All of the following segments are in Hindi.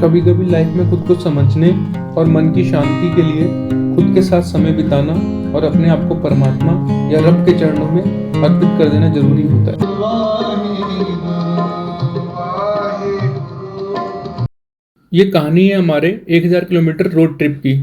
कभी कभी लाइफ में खुद को समझने और मन की शांति के लिए खुद के साथ समय बिताना और अपने आप को परमात्मा या रब के चरणों में अर्पित कर देना जरूरी होता है। ये कहानी है हमारे 1000 किलोमीटर रोड ट्रिप की।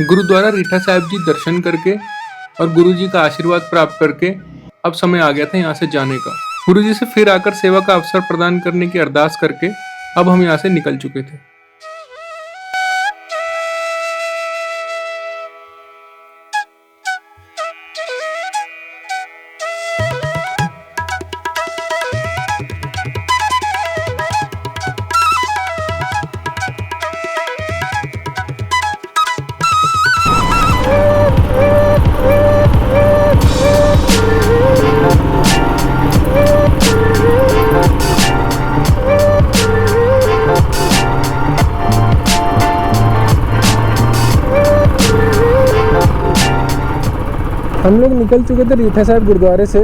गुरुद्वारा रीठा साहिब जी दर्शन करके और गुरुजी का आशीर्वाद प्राप्त करके अब समय आ गया था यहाँ से जाने का। गुरुजी से फिर आकर सेवा का अवसर प्रदान करने की अरदास करके अब हम यहाँ से निकल चुके थे। हम लोग निकल चुके थे रीठा साहिब गुरुद्वारे से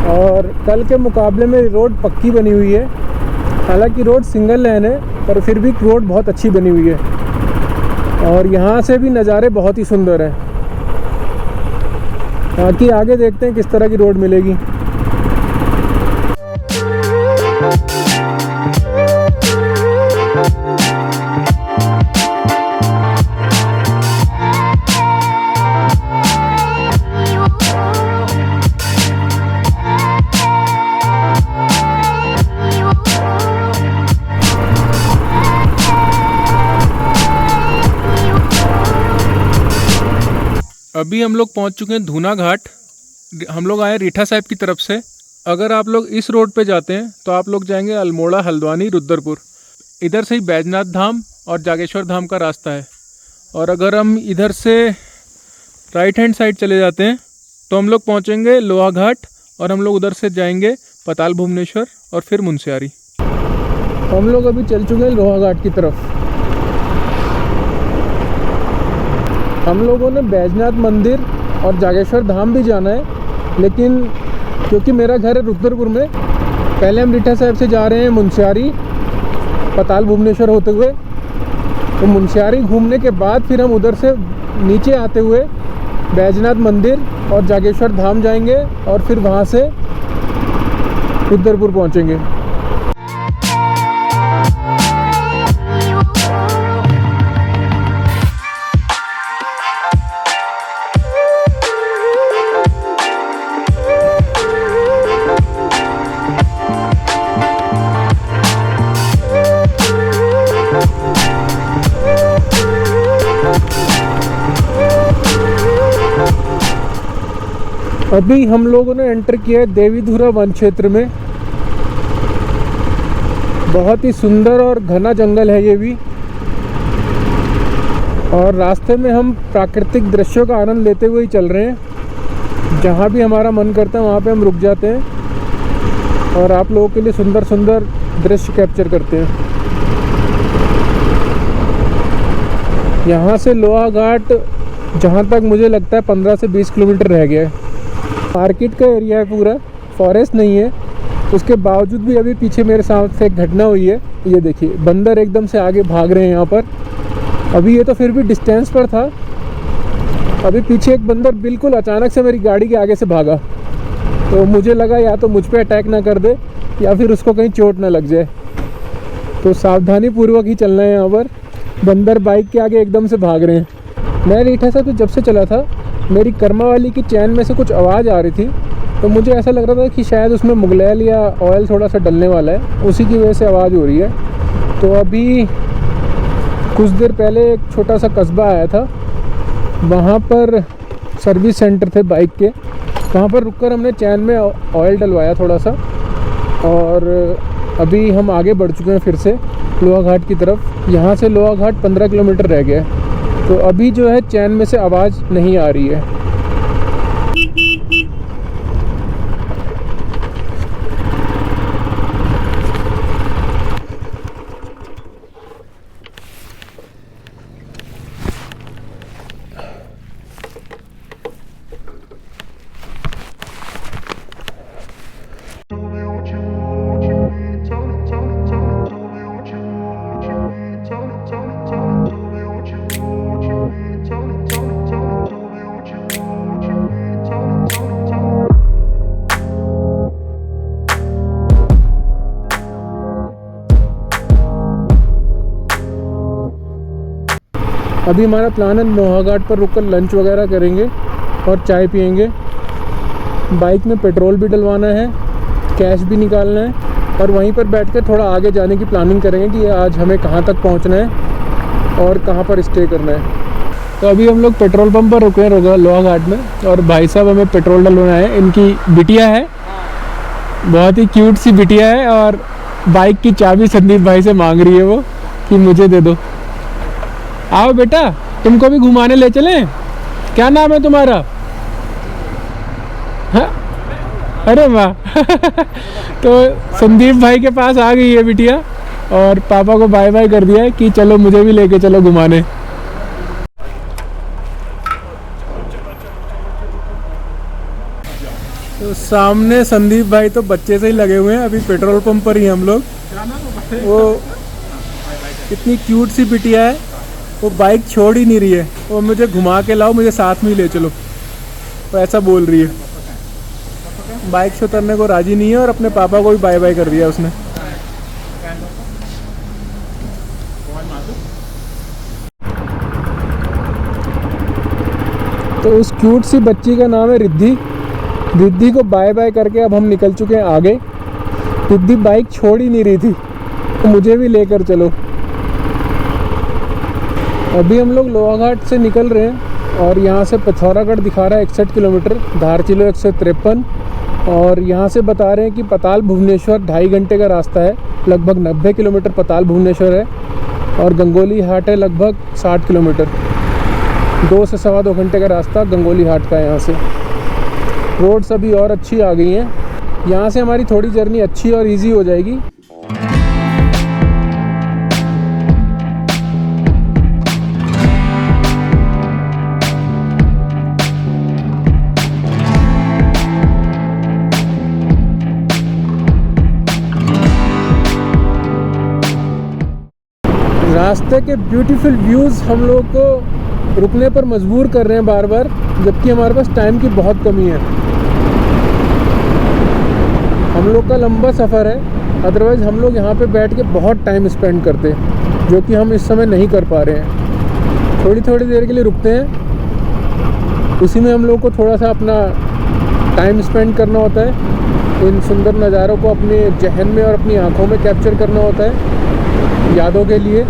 और कल के मुकाबले में रोड पक्की बनी हुई है। हालांकि रोड सिंगल लेन है पर फिर भी रोड बहुत अच्छी बनी हुई है और यहाँ से भी नज़ारे बहुत ही सुंदर हैं। बाकी आगे देखते हैं किस तरह की रोड मिलेगी। अभी हम लोग पहुंच चुके हैं धूना घाट। हम लोग आए रीठा साहिब की तरफ से। अगर आप लोग इस रोड पे जाते हैं तो आप लोग जाएंगे अल्मोड़ा, हल्द्वानी, रुद्रपुर। इधर से ही बैजनाथ धाम और जागेश्वर धाम का रास्ता है। और अगर हम इधर से राइट हैंड साइड चले जाते हैं तो हम लोग पहुंचेंगे लोहा घाट और हम लोग उधर से जाएंगे पताल भुवनेश्वर और फिर मुनस्यारी। हम लोग अभी चल चुके हैं लोहा घाट की तरफ। हम लोगों ने बैजनाथ मंदिर और जागेश्वर धाम भी जाना है, लेकिन क्योंकि मेरा घर है रुद्रपुर में, पहले हम रीठा साहिब से जा रहे हैं मुनस्यारी, पताल भुवनेश्वर होते हुए। तो मुनस्यारी घूमने के बाद फिर हम उधर से नीचे आते हुए बैजनाथ मंदिर और जागेश्वर धाम जाएंगे और फिर वहाँ से रुद्रपुर पहुँचेंगे। अभी हम लोगों ने एंटर किया है देवीधुरा वन क्षेत्र में। बहुत ही सुंदर और घना जंगल है ये भी, और रास्ते में हम प्राकृतिक दृश्यों का आनंद लेते हुए ही चल रहे हैं। जहाँ भी हमारा मन करता है वहाँ पे हम रुक जाते हैं और आप लोगों के लिए सुंदर सुंदर दृश्य कैप्चर करते हैं। यहाँ से लोहा घाट जहाँ तक मुझे लगता है 15 से 20 किलोमीटर रह गया है। मार्केट का एरिया है, पूरा फॉरेस्ट नहीं है। उसके बावजूद भी अभी पीछे मेरे साथ से एक घटना हुई है। ये देखिए, बंदर एकदम से आगे भाग रहे हैं यहाँ पर। अभी ये तो फिर भी डिस्टेंस पर था, अभी पीछे एक बंदर बिल्कुल अचानक से मेरी गाड़ी के आगे से भागा। तो मुझे लगा या तो मुझ पे अटैक ना कर दे या फिर उसको कहीं चोट ना लग जाए। तो सावधानी पूर्वक ही चलना है यहाँ पर। बंदर बाइक के आगे एकदम से भाग रहे हैं। मैं रीठा साहिब जब से चला था मेरी कर्मा वाली की चैन में से कुछ आवाज़ आ रही थी, तो मुझे ऐसा लग रहा था कि शायद उसमें मुगलैल या ऑयल थोड़ा सा डलने वाला है, उसी की वजह से आवाज़ हो रही है। तो अभी कुछ देर पहले एक छोटा सा कस्बा आया था, वहाँ पर सर्विस सेंटर थे बाइक के, वहाँ पर रुककर हमने चैन में ऑयल डलवाया थोड़ा सा, और अभी हम आगे बढ़ चुके हैं फिर से लोहा घाट की तरफ। यहाँ से लोहा घाट 15 किलोमीटर रह गया है। तो अभी जो है चैन में से आवाज़ नहीं आ रही है। अभी हमारा प्लान है लोहा घाट पर रुककर लंच वगैरह करेंगे और चाय पियेंगे। बाइक में पेट्रोल भी डलवाना है, कैश भी निकालना है, और वहीं पर बैठकर थोड़ा आगे जाने की प्लानिंग करेंगे कि आज हमें कहाँ तक पहुँचना है और कहाँ पर स्टे करना है। तो अभी हम लोग पेट्रोल पंप पर रुके हैं लोहा घाट में, और भाई साहब हमें पेट्रोल डलवाना है। इनकी बिटिया है, बहुत ही क्यूट सी बिटिया है, और बाइक की चाबी संदीप भाई से मांग रही है वो कि मुझे दे दो। आओ बेटा, तुमको भी घुमाने ले चलें। क्या नाम है तुम्हारा? हाँ, अरे वाह। तो संदीप भाई के पास आ गई है बिटिया, और पापा को बाय बाय कर दिया है कि चलो मुझे भी लेके चलो घुमाने। तो सामने संदीप भाई तो बच्चे से ही लगे हुए हैं। अभी पेट्रोल पंप पर ही हम लोग, वो इतनी क्यूट सी बिटिया है, वो बाइक छोड़ ही नहीं रही है, वो मुझे घुमा के लाओ, मुझे साथ में ही ले चलो, वो ऐसा बोल रही है। बाइक से उतरने को राजी नहीं है, और अपने पापा को भी बाय बाय कर दिया उसने। तो उस क्यूट सी बच्ची का नाम है रिद्धि। रिद्धि को बाय बाय करके अब हम निकल चुके हैं आगे। रिद्धि बाइक छोड़ ही नहीं रही थी, तो मुझे भी लेकर चलो। अभी हम लोग लोहा घाट से निकल रहे हैं, और यहाँ से पिथौरागढ़ दिखा रहा है 61 किलोमीटर, धारचूला 153, और यहाँ से बता रहे हैं कि पताल भुवनेश्वर 2.5 घंटे का रास्ता है। लगभग 90 किलोमीटर पताल भुवनेश्वर है, और गंगोली हाट है लगभग 60 किलोमीटर। 2 से 2.25 घंटे का रास्ता गंगोली हाट का है। यहाँ से रोड्स अभी और अच्छी आ गई हैं, यहाँ से हमारी थोड़ी जर्नी अच्छी और इजी हो जाएगी। रास्ते के ब्यूटीफुल व्यूज़ हम लोग को रुकने पर मजबूर कर रहे हैं बार बार, जबकि हमारे पास टाइम की बहुत कमी है। हम लोग का लंबा सफ़र है, अदरवाइज़ हम लोग यहाँ पे बैठ के बहुत टाइम स्पेंड करते, जो कि हम इस समय नहीं कर पा रहे हैं। थोड़ी थोड़ी देर के लिए रुकते हैं, उसी में हम लोग को थोड़ा सा अपना टाइम स्पेंड करना होता है, इन सुंदर नज़ारों को अपने जहन में और अपनी आँखों में कैप्चर करना होता है यादों के लिए,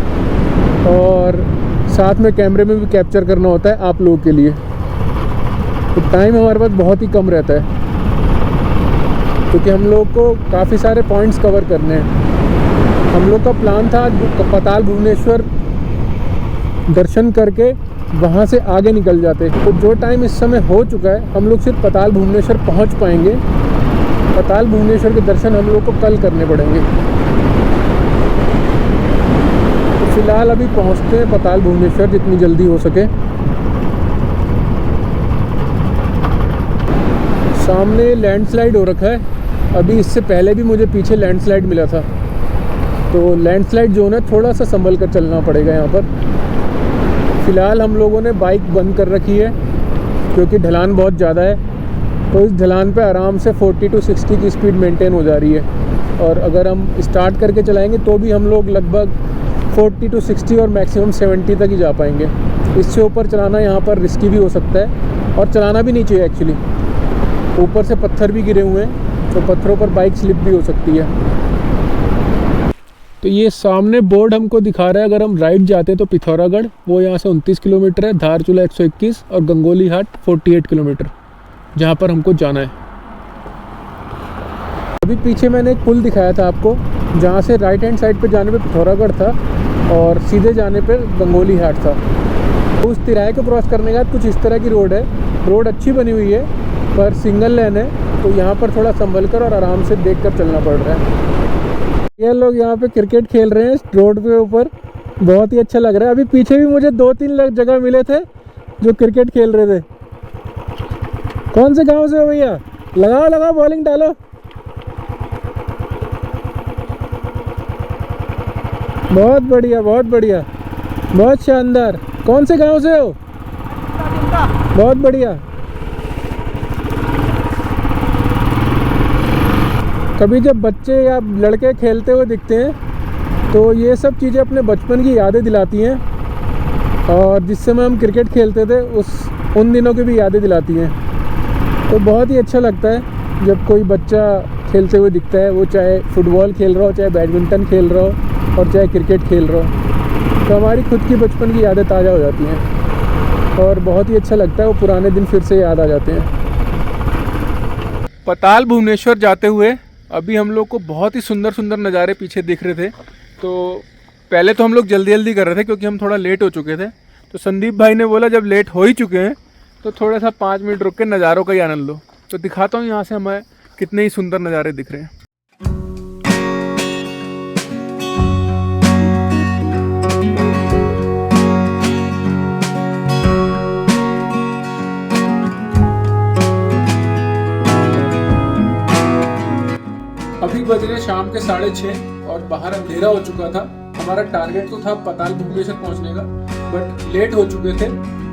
और साथ में कैमरे में भी कैप्चर करना होता है आप लोगों के लिए। तो टाइम हमारे पास बहुत ही कम रहता है, क्योंकि हम लोग को काफ़ी सारे पॉइंट्स कवर करने हैं। हम लोग का प्लान था पताल भुवनेश्वर दर्शन करके वहाँ से आगे निकल जाते, तो जो टाइम इस समय हो चुका है, हम लोग सिर्फ पताल भुवनेश्वर पहुँच पाएंगे। पताल भुवनेश्वर के दर्शन हम लोग को कल करने पड़ेंगे। तो फिलहाल अभी पहुँचते हैं पताल भुवनेश्वर जितनी जल्दी हो सके। सामने लैंडस्लाइड हो रखा है, अभी इससे पहले भी मुझे पीछे लैंडस्लाइड मिला था, तो लैंडस्लाइड जोन है, थोड़ा सा संभल कर चलना पड़ेगा यहाँ पर। फ़िलहाल हम लोगों ने बाइक बंद कर रखी है, क्योंकि ढलान बहुत ज़्यादा है, तो इस ढलान पे आराम से 40 to 60 की स्पीड मेंटेन हो जा रही है, और अगर हम स्टार्ट करके चलाएंगे तो भी हम लोग लगभग 40 to 60 और मैक्सिमम 70 तक ही जा पाएंगे। इससे ऊपर चलाना यहाँ पर रिस्की भी हो सकता है, और चलाना भी नहीं चाहिए एक्चुअली। ऊपर से पत्थर भी गिरे हुए हैं, तो पत्थरों पर बाइक स्लिप भी हो सकती है। तो ये सामने बोर्ड हमको दिखा रहा है, अगर हम राइट जाते हैं तो पिथौरागढ़, वो यहाँ से 29 किलोमीटर है, धारचूला 121 और गंगोली हाट 48 किलोमीटर, जहाँ पर हमको जाना है। अभी पीछे मैंने एक पुल दिखाया था आपको, जहाँ से राइट हैंड साइड पे जाने पे पिथौरागढ़ था और सीधे जाने पे गंगोली हाट था। तो उस तिराहे को क्रॉस करने के बाद कुछ इस तरह की रोड है। रोड अच्छी बनी हुई है पर सिंगल लेन है, तो यहाँ पर थोड़ा संभल कर और आराम से देख कर चलना पड़ रहा है। ये लोग यहाँ पे क्रिकेट खेल रहे हैं रोड के ऊपर, बहुत ही अच्छा लग रहा है। अभी पीछे भी मुझे 2-3 जगह मिले थे जो क्रिकेट खेल रहे थे। कौन से गांव से हो भैया? लगाओ लगाओ, बॉलिंग डालो। बहुत बढ़िया, बहुत बढ़िया, बहुत शानदार। कौन से गांव से हो? बहुत बढ़िया। कभी जब बच्चे या लड़के खेलते हुए दिखते हैं तो ये सब चीज़ें अपने बचपन की यादें दिलाती हैं, और जिस समय हम क्रिकेट खेलते थे उन दिनों की भी यादें दिलाती हैं। तो बहुत ही अच्छा लगता है जब कोई बच्चा खेलते हुए दिखता है, वो चाहे फुटबॉल खेल रहा हो, चाहे बैडमिंटन खेल रहा हो और चाहे क्रिकेट खेल रहा हो, तो हमारी खुद की बचपन की यादें ताज़ा हो जाती हैं और बहुत ही अच्छा लगता है। वो पुराने दिन फिर से याद आ जाते हैं। पताल भुवनेश्वर जाते हुए अभी हम लोग को बहुत ही सुंदर सुंदर नज़ारे पीछे दिख रहे थे। तो पहले तो हम लोग जल्दी जल्दी कर रहे थे क्योंकि हम थोड़ा लेट हो चुके थे। तो संदीप भाई ने बोला जब लेट हो ही चुके हैं तो थोड़ा सा 5 मिनट रुक के नज़ारों का ही आनंद लो। तो दिखाता हूँ यहाँ से हमें कितने ही सुंदर नज़ारे दिख रहे हैं। अभी बज रहे शाम के 6:30 और बाहर अंधेरा हो चुका था। हमारा टारगेट तो था पताल भुवनेश्वर पहुंचने का, बट लेट हो चुके थे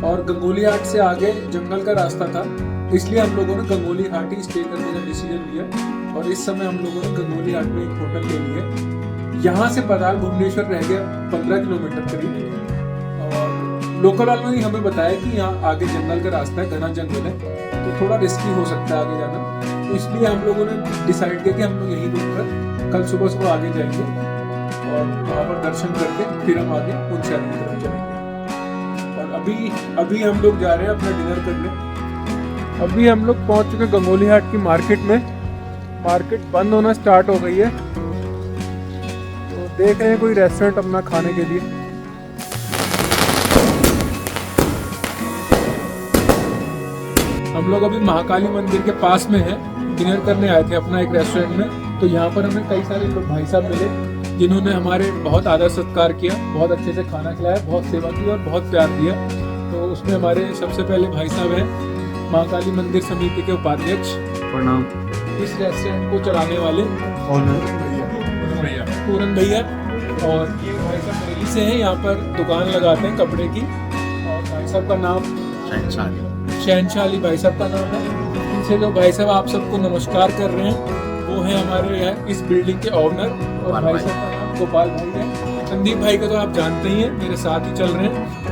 और गंगोली हाट से आगे जंगल का रास्ता था, इसलिए हम लोगों ने गंगोली हाट ही स्टे करने का डिसीजन लिया। और इस समय हम लोगों ने गंगोली हाट में एक होटल ले लिया। यहाँ से पताल भुवनेश्वर रह गया 15 किलोमीटर करीब, और लोकल वालों ने हमें बताया कि यहाँ आगे जंगल का रास्ता है, घना जंगल है, तो थोड़ा रिस्की हो सकता है आगे जाना। तो इसलिए हम लोगों ने डिसाइड किया कि हम लोग यहीं रुककर कल सुबह आगे जाएंगे और वहाँ पर दर्शन करके फिर हम आगे उनचाली की तरफ चलेंगे। और अभी हम लोग जा रहे हैं अपना डिनर करने। अभी हम लोग पहुँच चुके गंगोली हाट की मार्केट में। मार्केट बंद होना स्टार्ट हो गई है, तो देख रहे हैं कोई रेस्टोरेंट अपना खाने के लिए। हम लोग अभी महाकाली मंदिर के पास में है, डिनर करने आए थे अपना एक रेस्टोरेंट में। तो यहाँ पर हमें कई सारे लोग भाई साहब मिले जिन्होंने हमारे बहुत आदर सत्कार किया, बहुत अच्छे से खाना खिलाया, बहुत सेवा की और बहुत प्यार दिया। तो उसमें हमारे सबसे पहले भाई साहब हैं महाकाली मंदिर समिति के उपाध्यक्ष, प्रणाम, इस रेस्टोरेंट को चलाने वाले पूरन भैया। और ये भाई साहब दिल्ली से हैं, यहाँ पर दुकान लगाते हैं कपड़े की। और भाई साहब का नाम शहनशाह अली भाई साहब का नाम है। पीछे जो भाई साहब आप सबको नमस्कार कर रहे हैं वो है हमारे यहाँ इस बिल्डिंग के ओनर, और भाई साहब का नाम गोपाल भाई है। संदीप भाई को तो आप जानते ही हैं, मेरे साथ ही चल रहे हैं।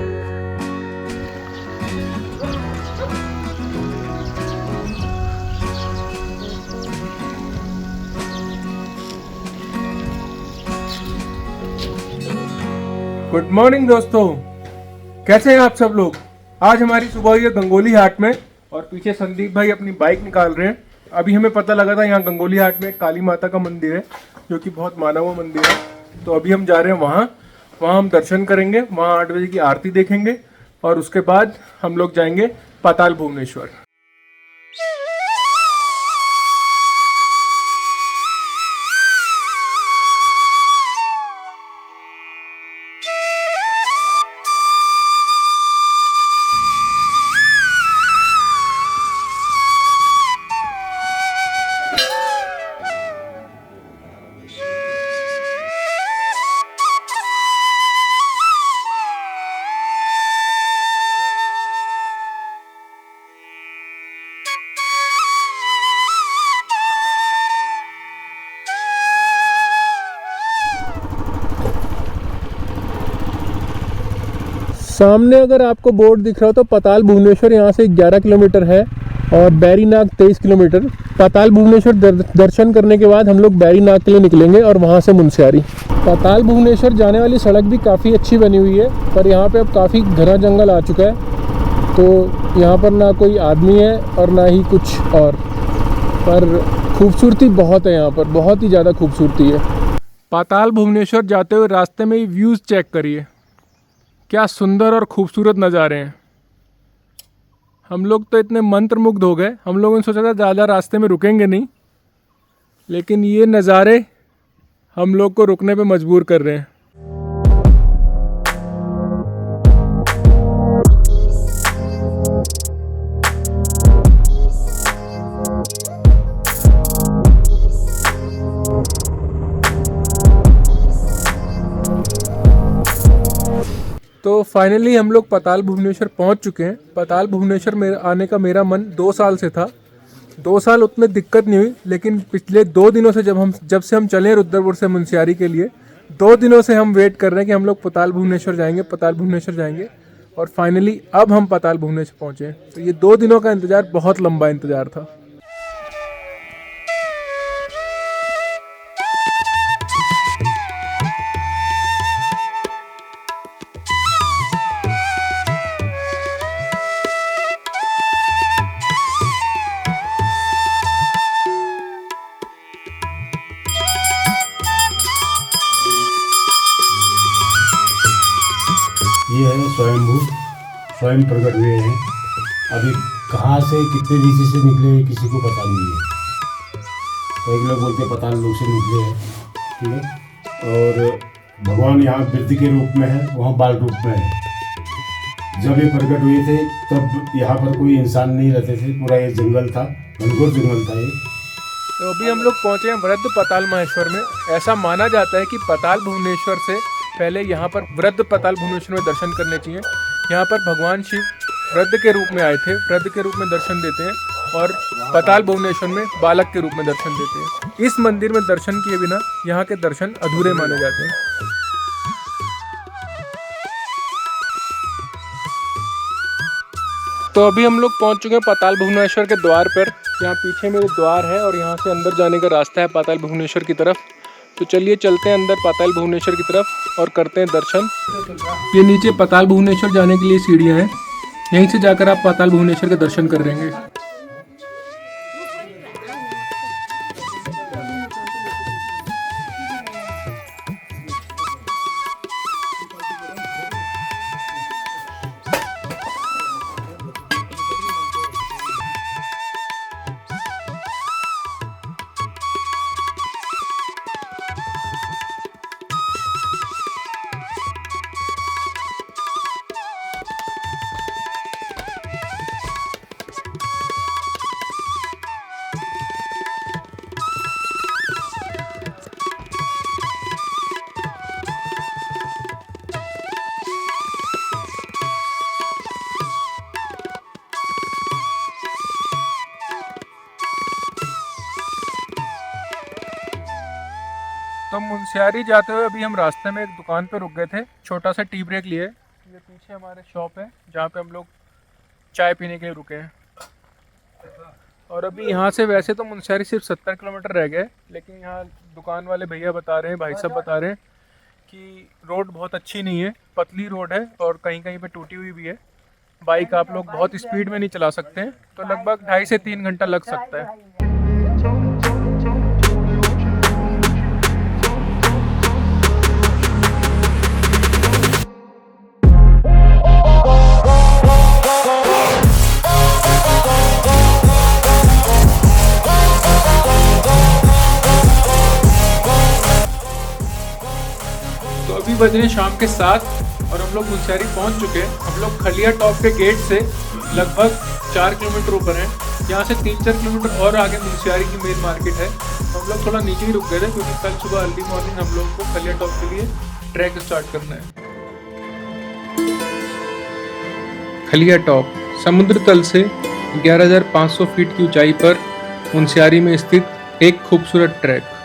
गुड मॉर्निंग दोस्तों, कैसे हैं आप सब लोग। आज हमारी सुबह हुई है गंगोली हाट में और पीछे संदीप भाई अपनी बाइक निकाल रहे हैं। अभी हमें पता लगा था यहाँ गंगोली हाट में काली माता का मंदिर है जो कि बहुत माना हुआ मंदिर है। तो अभी हम जा रहे हैं वहाँ हम दर्शन करेंगे, वहाँ 8 बजे की आरती देखेंगे और उसके बाद हम लोग जाएंगे पताल भुवनेश्वर। सामने अगर आपको बोर्ड दिख रहा हो तो पाताल भुवनेश्वर यहाँ से 11 किलोमीटर है और बैरीनाग 23 किलोमीटर। पाताल भुवनेश्वर दर्शन करने के बाद हम लोग बैरीनाग के लिए निकलेंगे और वहाँ से मुनस्यारी। पाताल भुवनेश्वर जाने वाली सड़क भी काफ़ी अच्छी बनी हुई है, पर यहाँ पे अब काफ़ी घना जंगल आ चुका है, तो यहाँ पर ना कोई आदमी है और ना ही कुछ और, पर खूबसूरती बहुत है यहाँ पर, बहुत ही ज़्यादा खूबसूरती है। पाताल भुवनेश्वर जाते हुए रास्ते में ही व्यूज़ चेक करिए, क्या सुंदर और खूबसूरत नज़ारे हैं। हम लोग तो इतने मंत्रमुग्ध हो गए, हम लोगों ने सोचा था ज़्यादा रास्ते में रुकेंगे नहीं, लेकिन ये नज़ारे हम लोग को रुकने पे मजबूर कर रहे हैं। तो फाइनली हम लोग पाताल भुवनेश्वर पहुंच चुके हैं। पाताल भुवनेश्वर में आने का मेरा मन 2 साल से था। 2 साल उतने दिक्कत नहीं हुई, लेकिन पिछले 2 दिनों से जब से हम चले रुद्रपुर से मुनस्यारी के लिए, 2 दिनों से हम वेट कर रहे हैं कि हम लोग पाताल भुवनेश्वर जाएंगे, पाताल भुवनेश्वर जाएंगे, और फाइनली अब हम पाताल भुवनेश्वर पहुँचे। तो ये 2 दिनों का इंतज़ार बहुत लंबा इंतज़ार था। ये है स्वयंभू, स्वयं प्रकट हुए हैं। अभी कहाँ से कितने दिशा से निकले हैं किसी को पता नहीं है। कई लोग बोलते हैं पाताल लोक से निकले हैं, ठीक है। और भगवान यहाँ वृद्धि के रूप में है, वहाँ बाल रूप में है। जब ये प्रकट हुए थे तब यहाँ पर कोई इंसान नहीं रहते थे, पूरा ये जंगल था, घनघोर जंगल था ये। तो अभी हम लोग पहुँचे हैं वृद्ध पाताल महेश्वर में। ऐसा माना जाता है कि पाताल भुवनेश्वर से पहले यहाँ पर वृद्ध पाताल भुवनेश्वर में दर्शन करने चाहिए। यहाँ पर भगवान शिव वृद्ध के रूप में आए थे, वृद्ध के रूप में दर्शन देते हैं, और पाताल भुवनेश्वर में बालक के रूप में दर्शन देते हैं। इस मंदिर में दर्शन किए बिना यहाँ के दर्शन अधूरे माने जाते हैं। तो अभी हम लोग पहुँच चुके हैं पाताल भुवनेश्वर के द्वार पर। यहाँ पीछे मेरे द्वार है और यहाँ से अंदर जाने का रास्ता है पाताल भुवनेश्वर की तरफ। तो चलिए चलते हैं अंदर पाताल भुवनेश्वर की तरफ और करते हैं दर्शन। ये नीचे पाताल भुवनेश्वर जाने के लिए सीढ़ियाँ हैं, यहीं से जाकर आप पाताल भुवनेश्वर के दर्शन कर लेंगे। तो मुनस्यारी जाते हुए अभी हम रास्ते में एक दुकान पे रुक गए थे, छोटा सा टी ब्रेक लिए। ये पीछे हमारे शॉप है जहाँ पे हम लोग चाय पीने के लिए रुके हैं। और अभी यहाँ से वैसे तो मुनस्यारी सिर्फ 70 किलोमीटर रह गए, लेकिन यहाँ दुकान वाले भैया बता रहे हैं, भाई साहब बता रहे हैं कि रोड बहुत अच्छी नहीं है, पतली रोड है और कहीं कहीं पे टूटी हुई भी है। बाइक आप लोग बहुत स्पीड में नहीं चला सकते हैं, तो लगभग 2.5 से 3 घंटा लग सकता है। बज रहे शाम के 7 और हम लोग मुनस्यारी पहुंच चुके हैं। हम लोग खलिया टॉप के गेट से लगभग 4 किलोमीटर ऊपर हैं। यहाँ से 3-4 किलोमीटर और आगे मुनस्यारी की मेन मार्केट है। हम लोग थोड़ा नीचे ही रुक गए थे क्योंकि कल सुबह अर्ली मॉर्निंग हम लोग को खलिया टॉप के लिए ट्रैक स्टार्ट करना है। खलिया टॉप समुद्र तल से 11,500 फीट की ऊंचाई पर मुनस्यारी में स्थित एक खूबसूरत ट्रैक।